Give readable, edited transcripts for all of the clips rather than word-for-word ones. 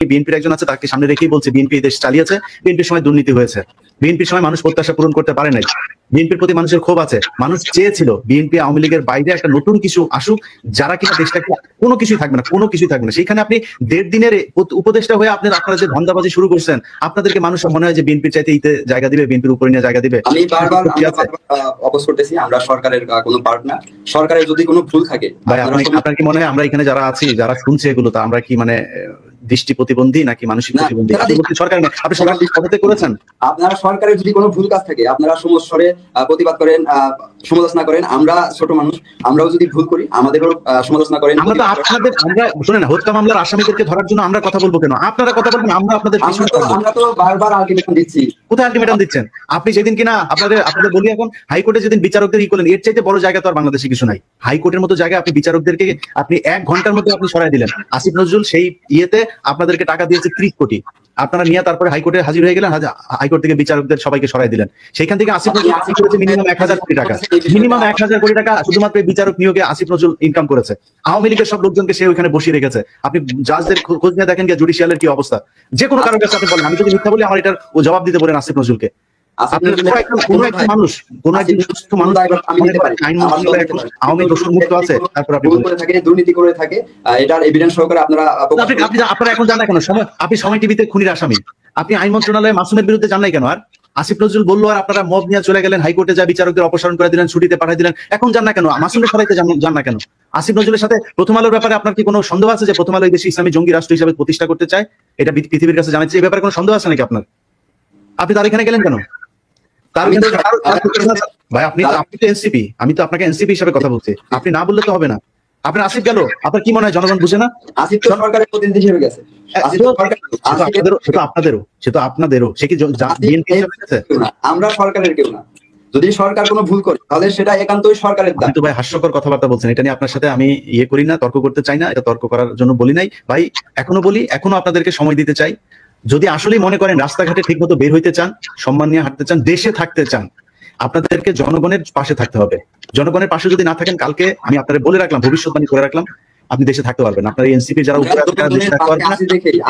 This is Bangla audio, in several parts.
বিএনপির একজন আছে, তাকে সামনে রেখেই বলছে বিএনপি দেশ চালিয়েছে, বিএনপির সময় দুর্নীতি হয়েছে, বিএনপির সময় মানুষ প্রত্যাশা পূরণ করতে পারে নাই, বিএনপির প্রতি মানুষের ক্ষোভ আছে, মানুষ চেয়েছিল বিএনপি আওয়ামী লীগের বাইরে একটা নতুন কিছু আসুক, যারা কিনা দেশটাকে কোনো কিছুই থাকবে না, কোনো কিছুই থাকবে না। সেখানে আপনি 1.5 দিনের উপদেষ্টা হয়ে আপনারা যে ধান্দাবাজি শুরু করছেন, আপনাদেরকে মানুষ মনে হয় যে বিএনপির চাইতে ইতে জায়গা দিবে, বিএনপির উপরে নিয়ে জায়গা দিবে। আমি বারবার অপোজ করতেছি, আমরা সরকারের কোনো পার্ট না। সরকারের যদি কোনো ভুল থাকে, ভাই আপনার কি মনে হয় আমরা এখানে যারা আছি, যারা শুনছে এগুলো, তা আমরা কি মানে দৃষ্টি প্রতিবন্ধী নাকি মানসিক প্রতিবন্ধী? সরকার আপনি সরকার পদত্যাগ করেছেন, আপনারা সরকারের যদি কোনো ভুল কাজ থাকে আপনারা সমস্বরে প্রতিবাদ করেন, সমালোচনা করেন। আমরা ছোট মানুষ, আমরাও যদি ভুল করি আমাদেরও সমালোচনা করেন। আমরা তো আপনাদের, আমরা শুনেন, হত্যা মামলার আসামিদেরকে ধরার জন্য আমরা কথা বলবো কেন? আপনারা কথা বলবেন, আমরা আপনাদের আমরা তো বারবার আলটিমেটাম দিচ্ছি। কোথায় আলটিমেটাম দিচ্ছেন আপনি? যেদিন কিনা আপনাদের বলি, এখন হাইকোর্টে যেদিন বিচারকদের ই করলেন, এর চাইতে বড় জায়গা তো আর বাংলাদেশে কিছু নাই। হাইকোর্টের মতো জায়গায় আপনি বিচারকদেরকে আপনি 1 ঘন্টার মধ্যে আপনি সরাই দিলেন। আসিফ নজরুল সেই ইয়েতে আপনাদেরকে টাকা দিয়েছে 30 কোটি, আপনারা নিয়ে তারপরে হাইকোর্টে হাজির হয়ে গেলেন, হাইকোর্ট থেকে বিচারকদের সবাইকে সরাই দিলেন। সেখান থেকে আসিফ নজরুল করেছে মিনিমাম 1000 কোটি টাকা, মিনিমাম 1000 কোটি টাকা শুধুমাত্র বিচারক নিয়োগে আসিফ নজরুল ইনকাম করেছে। আওয়ামী লীগের সব লোকজনকে সে ওইখানে বসিয়ে রেখেছে। আপনি জাজদের খোঁজ নিয়ে দেখেন গিয়ে জুডিশিয়ালের কি অবস্থা। যে কোনো কারণে আপনি বলেন, আমি যদি মিথ্যা বলি আমার এটার জবাব দিতে বলেন আসিফ নজরুলকে। দুর্নীতি করে থাকে, এটার এভিডেন্স সহকারে আপনারা এখন জান না কেন? আপনি সময় টিভিতে খুনির আসামি, আপনি আইন মন্ত্রণালয়ে মাসুমের বিরুদ্ধে জান নাই কেন? আর আসিফ নজরুল বললো আর আপনারা মব নিয়ে চলে গেলেন, হাইকোর্টে যা বিচারকদের অপসারণ করে দিলেন, ছুটিতে পাঠিয়ে দিলেন। এখন জান না কেন? মাসুমের সবাইকে জান না কেন? আসিফ নজরুলের সাথে প্রথম আলোর ব্যাপারে আপনার কি কোনো সন্দেহ আছে যে প্রথম আলো এই দেশে ইসলামী জঙ্গি রাষ্ট্র হিসেবে প্রতিষ্ঠা করতে চায়? এটা পৃথিবীর কাছে জানাচ্ছে, এই ব্যাপারে কোনো সন্দেহ আছে নাকি আপনার? আপনি তার এখানে গেলেন কেন? ভাই আপনি তো এনসিপি, আমি তো আপনাকে এনসিপি হিসাবে কথা বলছি, আপনি না বললে তো হবে না। আপনার আসিফ গেল, আপনার কি মনে হয় জনগণ বুঝে না? আসিফ তো সরকারের প্রতিনিধি হিসেবে গেছে। আপনাদেরও সে কি বিএনপি হিসেবে গেছে? আমরা সরকারের কেউ না। যদি সরকার কোনো ভুল করে তাহলে সেটা একান্তই সরকারের দায়। কিন্তু ভাই হাস্যকর কথাবার্তা বলছেন, এটা নিয়ে আপনার সাথে আমি ইয়ে করি না, তর্ক করতে চাই না, এটা তর্ক করার জন্য বলি নাই ভাই। এখনো বলি, এখনো আপনাদেরকে সময় দিতে চাই। যদি আসলেই মনে করেন রাস্তাঘাটে ঠিক মতো বের হইতে চান, সম্মান নিয়ে হাঁটতে চান, দেশে থাকতে চান, আপনাদেরকে জনগণের পাশে থাকতে হবে। জনগণের পাশে যদি না থাকেন, কালকে আমি আপনাদের বলে রাখলাম, ভবিষ্যৎবাণী করে রাখলাম, আপনি দেশে থাকতে পারবেন। আপনার এনসিপি যারা উপরে আছে তারা দেশে থাকতে পারবেন না।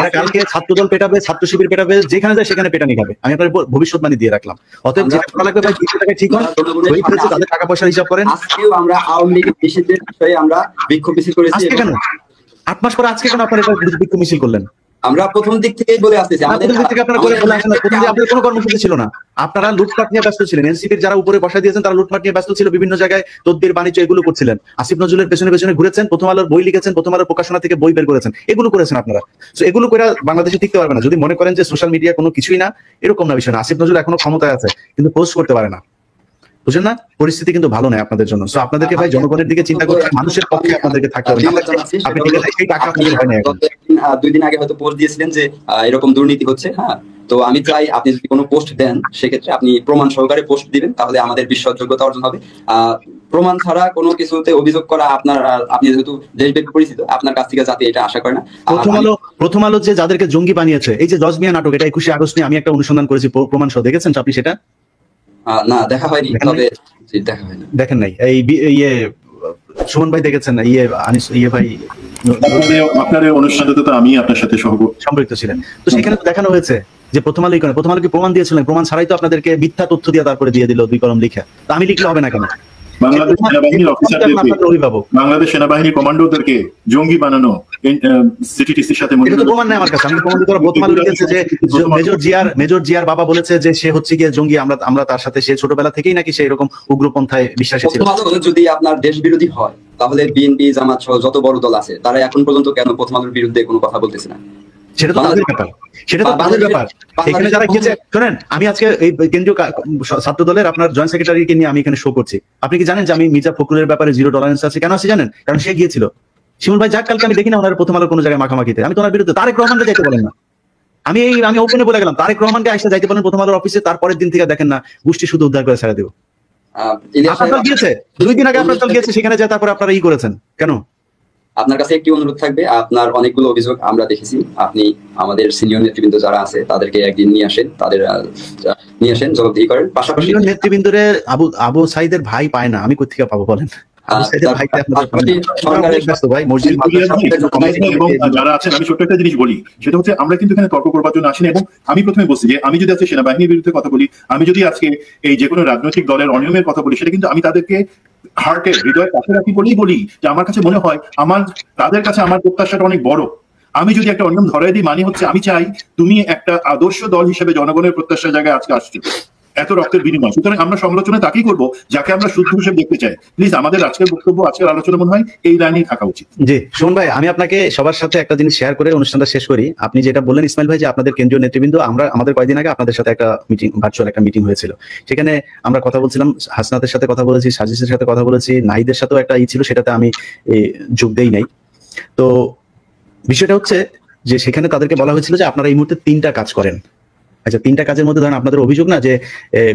এরা কালকে ছাত্রদল পেটাবে, ছাত্র শিবির পেটাবে, যেখানে যায় সেখানে পেটানি খাবে। আমি আপনার ভবিষ্যৎবাণী দিয়ে রাখলাম। অতএব যেটা করা লাগবে ভাই, 200 টাকায় ঠিক হয়, তাদের টাকা পয়সার হিসাব করেন। আজকেও আমরা আওয়ামী লীগের নিষিদ্ধের বিষয়ে আমরা বিক্ষোভ মিছিল করেছি। আজকে কেন 8 মাস পরে আজকে কেন আপনারা বিক্ষোভ মিছিল করলেন? আমরা প্রথম দিক থেকেই বলে আসতেছি, আমাদের প্রথম দিক থেকে আপনারা বলে আসেন না, প্রথম দিকে আপনাদের কোনো কর্মসূচি ছিল না। আপনারা লুটপাট নিয়ে ব্যস্ত ছিলেন। এনসিপির যারা উপরে বসা দিয়েছেন তারা লুটপাট নিয়ে ব্যস্ত ছিল, বিভিন্ন জায়গায় তদবির বাণিজ্য এগুলো করছিলেন। আসিফ নজরুলের পেছনে পেছনে ঘুরেছেন, প্রথম আলোর বই লিখেছেন, প্রথম আলোর প্রকাশনা থেকে বই বের করেছেন, এগুলো করেছেন আপনারা। তো এগুলো করে বাংলাদেশে টিকতে পারবে না। যদি মনে করেন যে সোশ্যাল মিডিয়া কোনো কিছুই না, এরকম না বিষয় না। আসিফ নজরুল এখনো ক্ষমতায় আছে, কিন্তু পোস্ট করতে পারে না, বুঝলেন না? পরিস্থিতি কিন্তু ভালো নয় আপনাদের জন্য। সো আপনাদেরকে ভাই জনগণের দিকে চিন্তা করতে, মানুষের পক্ষে আপনাদেরকে থাকতে হবে। আপনি ঠিক আছে, সেই টাকা আপনাদের হয় না। 2 দিন আগে হয়তো পোস্ট দিয়েছিলেন যে এরকম দুর্নীতি হচ্ছে। হ্যাঁ, তো আমি চাই আপনি যদি কোনো পোস্ট দেন, সেক্ষেত্রে আপনি প্রমাণ সহকারে পোস্ট দিবেন, তাহলে আমাদের বিশ্বাসযোগ্যতা অর্জন হবে। প্রমাণ ছাড়া কোনো কিছুতে অভিযোগ করা, আপনি যেহেতু দেশব্যাপী পরিচিত, আপনার কাছ থেকে যাতে এটা আশা করে না। প্রথম আলো যে যাদেরকে জঙ্গি বানিয়েছে, এই যে জজমিয়া নাটক, এটা 21শে আগস্ট নিয়ে আমি একটা অনুসন্ধান করেছি, প্রমাণ সহ, দেখেছেন আপনি সেটা? না, দেখা হয়নি, তবে দেখা হয়নি। দেখেন নাই? এই ইয়ে সুমন ভাই দেখেছেন? ইয়ে ভাই আপনার অনুষ্ঠানটাতে তো আমি আপনার সাথে সম্পৃক্ত ছিলেন। তো সেখানে দেখানো হয়েছে যে প্রথম আলো কি প্রমাণ দিয়েছিলেন? প্রমাণ ছাড়াই তো আপনাদেরকে মিথ্যা তথ্য দিয়ে তারপরে দিয়ে দিল 2 কলম লিখে। তো আমি লিখলে হবে না কেন? বাংলাদেশ সেনাবাহিনীর অফিসারদেরকে, বাংলাদেশ সেনাবাহিনীর কমান্ডোদেরকে জঙ্গি বানানো সিটিটিসির সাথে প্রমাণ নেই আমার কাছে। আমি প্রমাণ দিতে প্রথম আলো লিখেছে যে মেজর জিয়ার বাবা বলেছে যে সে হচ্ছে গিয়ে জঙ্গি, আমরা তার সাথে সে ছোটবেলা থেকেই নাকি সে এরকম উগ্রপন্থায় বিশ্বাসী ছিল। যদি আপনার দেশ বিরোধী হয় তাহলে বিএনপি, জামাত সহ যত বড় দল আছে তারা এখন পর্যন্ত কেন প্রথম আলোর বিরুদ্ধে কোনো কথা বলতেছে না? সেটা তো তাদের ব্যাপার, এখানে যারা গিয়েছে। শোনেন, আমি আজকে এই কেন্দ্রীয় ছাত্র দলের আপনার জয়েন্ট সেক্রেটারিকে নিয়ে আমি এখানে শো করছি। আপনি কি জানেন যে আমি মির্জা ফখরুলের ব্যাপারে 0 টলারেন্স আছে? কেন আছে জানেন? কারণ সে গিয়েছিল। শিমুল ভাই যাক, কালকে আমি দেখি না ওনার প্রথম আলোর কোনো জায়গায় মাখামাখিতে। আমি তোমার বিরুদ্ধে তারেক রহমানকে যাইতে বলেন না। আমি ওপেনে বলে গেলাম, তারেক রহমানকে আসতে যাইতে বলেন প্রথম আলোর অফিসে। তারপরের দিন থেকে দেখেন না, গোষ্ঠী শুধু উদ্ধার করে ছেড়ে দেবো। আপনার গিয়েছে 2 দিন আগে, আপনার দল গিয়েছে, সেখানে যায় তারপরে আপনারা করেছেন কেন? আপনার কাছে একটি অনুরোধ থাকবে, আপনার অনেকগুলো অভিযোগ আমরা দেখেছি, আপনি আমাদের সিনিয়র নেতৃবৃন্দ যারা আছে তাদেরকে একদিন নিয়ে আসেন, জবাবদিহি করেন। পাশাপাশি নেতৃবৃন্দরে আবু সাইদের ভাই পায় না, আমি কোথেকে পাবো বলেন? এবং যারা আছেন, আমি ছোট্ট একটা জিনিস বলি, সেটা হচ্ছে আমরা কিন্তু এখানে তর্ক করবার জন্য আসিনি। এবং আমি প্রথমে বলছি যে আমি যদি আজকে সেনাবাহিনীর বিরুদ্ধে কথা বলি, আমি যদি আজকে এই যে কোনো রাজনৈতিক দলের অনিয়মের কথা বলি, সেটা কিন্তু আমি তাদেরকে হার্টের হৃদয়ের কাছে রাখি বলেই বলি যে আমার কাছে মনে হয় তাদের কাছে আমার প্রত্যাশাটা অনেক বড়। আমি যদি একটা অনিয়ম ধরাই দিই, মানে হচ্ছে আমি চাই তুমি একটা আদর্শ দল হিসেবে জনগণের প্রত্যাশার জায়গায় আজকে আসছো, এত রক্তের বিনিময়। সুতরাং আমরা সমালোচনা তাকেই করবো যাকে আমরা শুদ্ধ হিসেবে দেখতে চাই। প্লিজ আমাদের আজকের বক্তব্য, আজকের আলোচনা মনে হয় এই লাইনেই থাকা উচিত। জি শোন ভাই, আমি আপনাকে সবার সাথে একটা জিনিস শেয়ার করে অনুষ্ঠানটা শেষ করি। আপনি যেটা বললেন ইসমাইল ভাই, যে আপনাদের কেন্দ্রীয় নেতৃবৃন্দ, আমাদের কয়েকদিন আগে আপনাদের সাথে একটা মিটিং, ভার্চুয়াল একটা মিটিং হয়েছিল, সেখানে আমরা কথা বলছিলাম, হাসনাতের সাথে কথা বলেছি, সাজিসের সাথে কথা বলেছি, নাহিদের সাথেও একটা ছিল, সেটাতে আমি যোগ দেই নাই। তো বিষয়টা হচ্ছে যে সেখানে তাদেরকে বলা হয়েছিল যে আপনারা এই মুহূর্তে 3টা কাজ করেন। আচ্ছা, 3টা কাজের মধ্যে ধরেন আপনাদের অভিযোগ না যে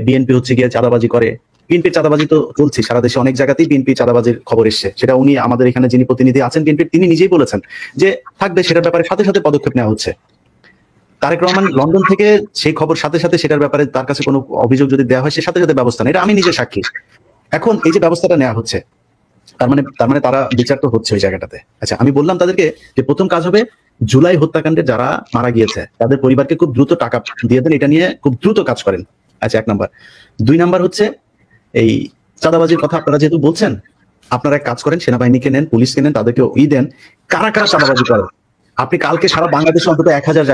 বিএনপি হচ্ছে গিয়ে চাঁদাবাজি করে। বিএনপির চাঁদাবাজি তো চলছে সারা দেশে, অনেক জায়গাতেই বিএনপি চাঁদাবাজির খবর এসছে, সেটা উনি আমাদের এখানে যিনি প্রতিনিধি আছেন বিএনপির, তিনি নিজেই বলেছেন যে থাকবে, সেটার ব্যাপারে সাথে সাথে পদক্ষেপ নেওয়া হচ্ছে। তারেক রহমান লন্ডন থেকে সেই খবর সাথে সাথে সেটার ব্যাপারে তার কাছে কোনো অভিযোগ যদি দেওয়া হয়, সে সাথে সাথে ব্যবস্থা নেয়, এটা আমি নিজে সাক্ষী। এখন এই যে ব্যবস্থাটা নেওয়া হচ্ছে, তার মানে তারা বিচার তো হচ্ছে ওই জায়গাটাতে। আচ্ছা, আমি বললাম তাদেরকে যে প্রথম কাজ হবে জুলাই হত্যাকাণ্ডে যারা মারা গিয়েছে তাদের পরিবারকে খুব দ্রুত টাকা দিয়ে দেন, এটা নিয়ে খুব দ্রুত কাজ করেন। আচ্ছা, 1 নাম্বার। 2 নাম্বার হচ্ছে এই চাঁদাবাজির কথা আপনারা যেহেতু বলছেন, আপনারা এক কাজ করেন, সেনাবাহিনীকে নেন, পুলিশকে নেন, তাদেরকে দেন, কারা কারা চাঁদাবাজি করে। আপনি কালকে সারা বাংলাদেশে অন্তত 1000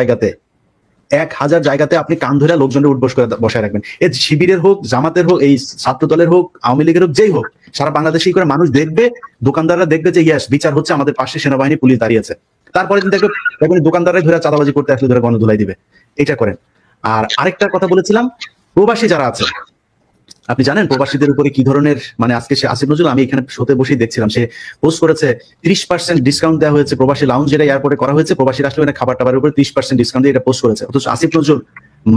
জায়গাতে আপনি কান ধরে লোকজনের উঠবোস করে বসায় রাখবেন। এই শিবিরের হোক, জামাতের হোক, এই ছাত্র দলের হোক, আওয়ামী লীগের হোক, যেই হোক, সারা বাংলাদেশে করে মানুষ দেখবে, দোকানদাররা দেখবে যে ইয়াস, বিচার হচ্ছে, আমাদের পাশে সেনাবাহিনী পুলিশ দাঁড়িয়েছে। তারপরে দেখবেন দোকানদাররা ধরে চাঁদাবাজি করতে আসলে ধরে গণধোলাই দিবে। এটা করেন। আর আরেকটা কথা বলেছিলাম, প্রবাসী যারা আছে, আপনি জানেন প্রবাসীদের উপরে কি ধরনের, মানে আজকে সে আসিফ নজরুল, আমি এখানে শোতে বসেই দেখছিলাম, সে পোস্ট করেছে 30% ডিসকাউন্ট দেওয়া হয়েছে প্রবাসী লাউঞ্জ, যেটা এয়ারপোর্টে করা হয়েছে, প্রবাসী আসলে খাবার টাবারের উপরে 30% ডিসকাউন্ট দিয়ে এটা পোস্ট করেছে। অথচ আসিফ নজরুল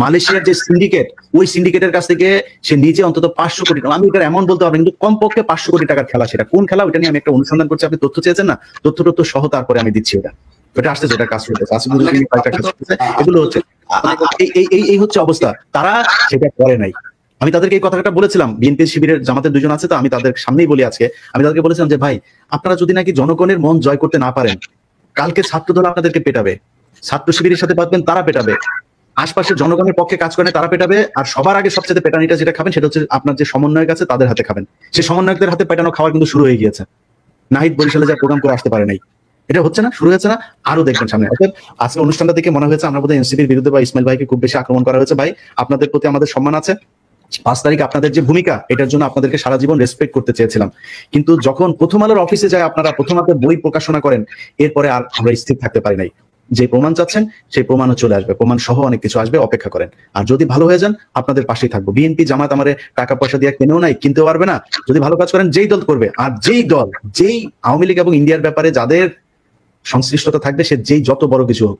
মালয়েশিয়ার যে সিন্ডিকেট, ওই সিন্ডিকেটের কাছ থেকে সে নিজে অন্তত 500 কোটি টাকা, আমি এটার এমন বলতে পারবো কিন্তু কমপক্ষে 500 কোটি টাকার খেলা। সেটা কোন খেলা, ওটা নিয়ে আমি একটা অনুসন্ধান করছি। আপনি তথ্য চেয়েছেন না, তথ্য সহ তারপরে আমি দিচ্ছি। ওটা আসতেছে, ওটা কাজ করতেছে, আসিফ নজরুল কয়েকটা কাজ করতেছে, এগুলো হচ্ছে এই হচ্ছে অবস্থা। তারা সেটা করে নাই। আমি তাদেরকে এই কথাটা বলেছিলাম, বিএনপি শিবিরের জামাতের 2 জন আছে, তো আমি তাদের সামনেই বলি, আজকে আমি তাদেরকে বলেছিলাম যে ভাই, আপনারা যদি নাকি জনগণের মন জয় করতে না পারেন, কালকে ছাত্রদল আপনাদেরকে পেটাবে, ছাত্র শিবিরের সাথে পাবেন তারা পেটাবে, আশপাশের জনগণের পক্ষে কাজ করেন তারা পেটাবে, আর সবার আগে সবচেয়ে পেটানিটা যেটা খাবেন সেটা হচ্ছে আপনার যে সমন্বয়ক আছে তাদের হাতে খাবেন। সেই সমন্বয়কদের হাতে পেটানো খাওয়া কিন্তু শুরু হয়ে গিয়েছে। নাহিদ বরিশালে যা প্রোগ্রাম করে আসতে পারে নাই, এটা হচ্ছে না, শুরু হয়েছে না, আরো দেখবেন সামনে। অর্থাৎ আজকে অনুষ্ঠানটা দেখে মনে হয়েছে আমরা বোধহয় এনসিপির বিরুদ্ধে বা ইসমাইল ভাইকে খুব বেশি আক্রমণ করা হয়েছে। ভাই, আপনাদের প্রতি আমাদের সম্মান আছে। 5 তারিখ আপনাদের যে ভূমিকা, এটার জন্য আপনাদেরকে সারা জীবন রেসপেক্ট করতে চেয়েছিলাম, কিন্তু যখন প্রথম আলোর অফিসে যায় আপনারা প্রথম আলোর বই প্রকাশনা করেন, এরপরে আর আমরা স্থির থাকতে পারি নাই। যে প্রমাণ চাচ্ছেন সেই প্রমাণও চলে আসবে, প্রমাণ সহ অনেক কিছু আসবে, অপেক্ষা করেন। আর যদি ভালো হয়ে যান, আপনাদের পাশেই থাকবো। বিএনপি জামাত আমারে টাকা পয়সা দিয়ে কিনেও নাই, কিনতেও পারবে না। যদি ভালো কাজ করেন, যেই দল করবে, আর যেই আওয়ামী লীগ এবং ইন্ডিয়ার ব্যাপারে যাদের সংশ্লিষ্টতা থাকবে, সে যেই যত বড় কিছু হোক,